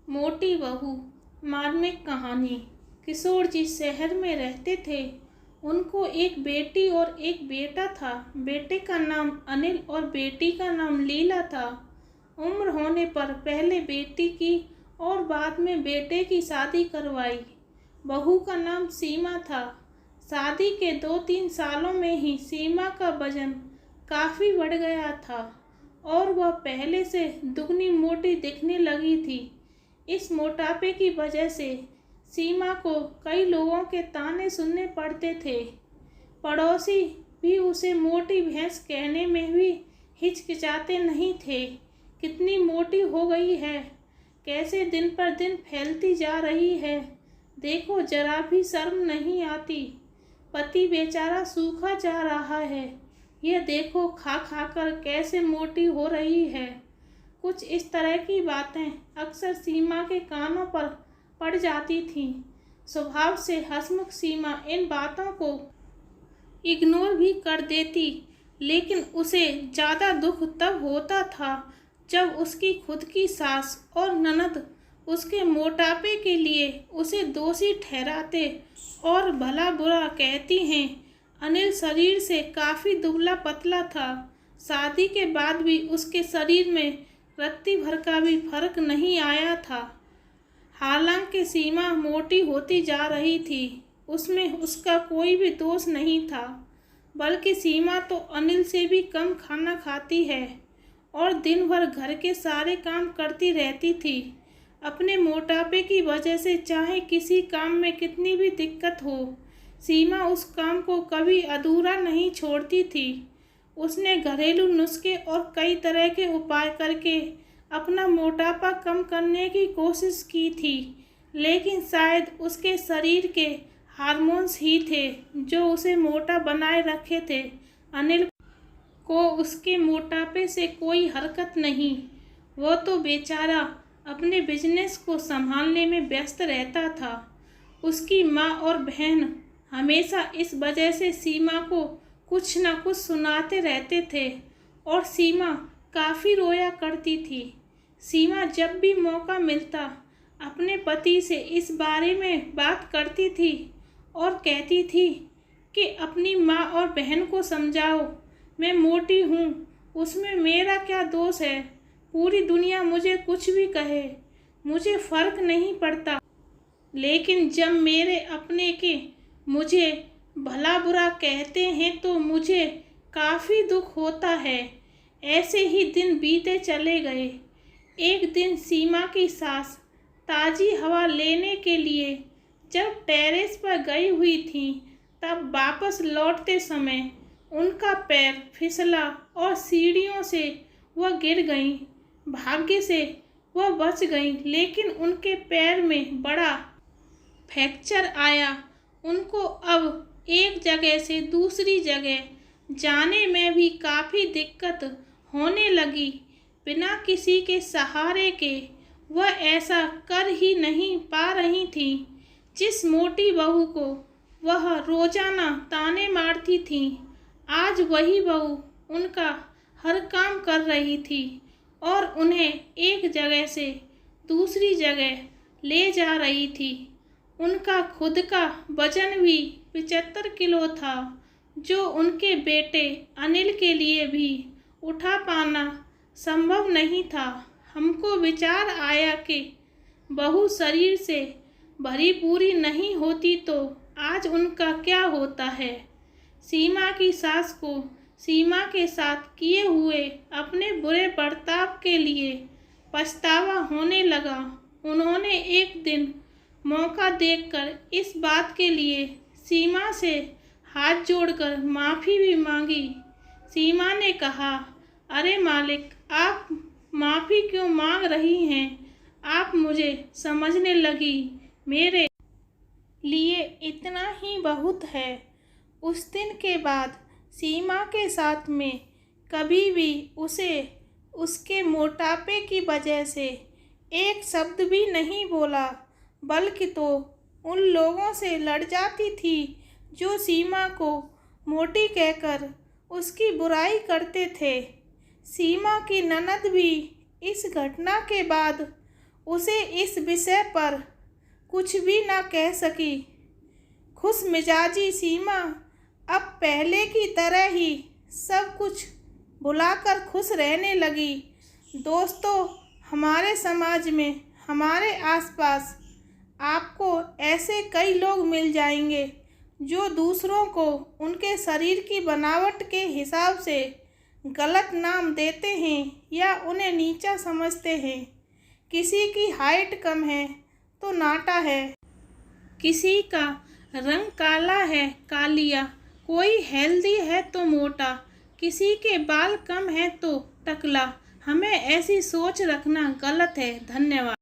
मोटी बहू। मार्मिक कहानी। किशोर जी शहर में रहते थे। उनको एक बेटी और एक बेटा था। बेटे का नाम अनिल और बेटी का नाम लीला था। उम्र होने पर पहले बेटी की और बाद में बेटे की शादी करवाई। बहू का नाम सीमा था। शादी के 2-3 सालों में ही सीमा का वजन काफ़ी बढ़ गया था और वह पहले से दुगनी मोटी दिखने लगी थी। इस मोटापे की वजह से सीमा को कई लोगों के ताने सुनने पड़ते थे। पड़ोसी भी उसे मोटी भैंस कहने में भी हिचकिचाते नहीं थे। कितनी मोटी हो गई है, कैसे दिन पर दिन फैलती जा रही है, देखो जरा भी शर्म नहीं आती। पति बेचारा सूखा जा रहा है, यह देखो खा खा कर कैसे मोटी हो रही है। कुछ इस तरह की बातें अक्सर सीमा के कानों पर पड़ जाती थीं। स्वभाव से हंसमुख सीमा इन बातों को इग्नोर भी कर देती, लेकिन उसे ज़्यादा दुख तब होता था जब उसकी खुद की सास और ननद उसके मोटापे के लिए उसे दोषी ठहराते और भला बुरा कहती हैं। अनिल शरीर से काफ़ी दुबला पतला था। शादी के बाद भी उसके शरीर में रत्ती भर का भी फर्क नहीं आया था। हालांकि सीमा मोटी होती जा रही थी, उसमें उसका कोई भी दोष नहीं था, बल्कि सीमा तो अनिल से भी कम खाना खाती है और दिन भर घर के सारे काम करती रहती थी। अपने मोटापे की वजह से चाहे किसी काम में कितनी भी दिक्कत हो, सीमा उस काम को कभी अधूरा नहीं छोड़ती थी। उसने घरेलू नुस्खे और कई तरह के उपाय करके अपना मोटापा कम करने की कोशिश की थी, लेकिन शायद उसके शरीर के हार्मोन्स ही थे जो उसे मोटा बनाए रखे थे। अनिल को उसके मोटापे से कोई हरकत नहीं। वो तो बेचारा अपने बिजनेस को संभालने में व्यस्त रहता था। उसकी माँ और बहन हमेशा इस वजह से सीमा को कुछ न कुछ सुनाते रहते थे और सीमा काफ़ी रोया करती थी। सीमा जब भी मौका मिलता अपने पति से इस बारे में बात करती थी और कहती थी कि अपनी माँ और बहन को समझाओ, मैं मोटी हूँ, उसमें मेरा क्या दोष है, पूरी दुनिया मुझे कुछ भी कहे, मुझे फ़र्क नहीं पड़ता, लेकिन जब मेरे अपने के मुझे भला बुरा कहते हैं तो मुझे काफ़ी दुख होता है। ऐसे ही दिन बीते चले गए। एक दिन सीमा की सास ताज़ी हवा लेने के लिए जब टेरेस पर गई हुई थी, तब वापस लौटते समय उनका पैर फिसला और सीढ़ियों से वह गिर गईं। भाग्य से वह बच गईं, लेकिन उनके पैर में बड़ा फ्रैक्चर आया। उनको अब एक जगह से दूसरी जगह जाने में भी काफ़ी दिक्कत होने लगी। बिना किसी के सहारे के वह ऐसा कर ही नहीं पा रही थी। जिस मोटी बहू को वह रोजाना ताने मारती थी, आज वही बहू उनका हर काम कर रही थी और उन्हें एक जगह से दूसरी जगह ले जा रही थी। उनका खुद का वजन भी 75 किलो था, जो उनके बेटे अनिल के लिए भी उठा पाना संभव नहीं था। हमको विचार आया कि बहू शरीर से भरी पूरी नहीं होती तो आज उनका क्या होता है। सीमा की सास को सीमा के साथ किए हुए अपने बुरे बर्ताव के लिए पछतावा होने लगा। उन्होंने एक दिन मौका देखकर इस बात के लिए सीमा से हाथ जोड़कर माफ़ी भी मांगी। सीमा ने कहा, अरे मालिक, आप माफ़ी क्यों मांग रही हैं? आप मुझे समझने लगी, मेरे लिए इतना ही बहुत है। उस दिन के बाद सीमा के साथ में कभी भी उसे उसके मोटापे की वजह से एक शब्द भी नहीं बोला, बल्कि तो उन लोगों से लड़ जाती थी जो सीमा को मोटी कहकर उसकी बुराई करते थे। सीमा की ननद भी इस घटना के बाद उसे इस विषय पर कुछ भी न कह सकी। खुश मिजाजी सीमा अब पहले की तरह ही सब कुछ भुलाकर खुश रहने लगी। दोस्तों, हमारे समाज में, हमारे आसपास आपको ऐसे कई लोग मिल जाएंगे जो दूसरों को उनके शरीर की बनावट के हिसाब से गलत नाम देते हैं या उन्हें नीचा समझते हैं। किसी की हाइट कम है तो नाटा है, किसी का रंग काला है कालिया, कोई हेल्दी है तो मोटा, किसी के बाल कम है तो टकला। हमें ऐसी सोच रखना गलत है। धन्यवाद।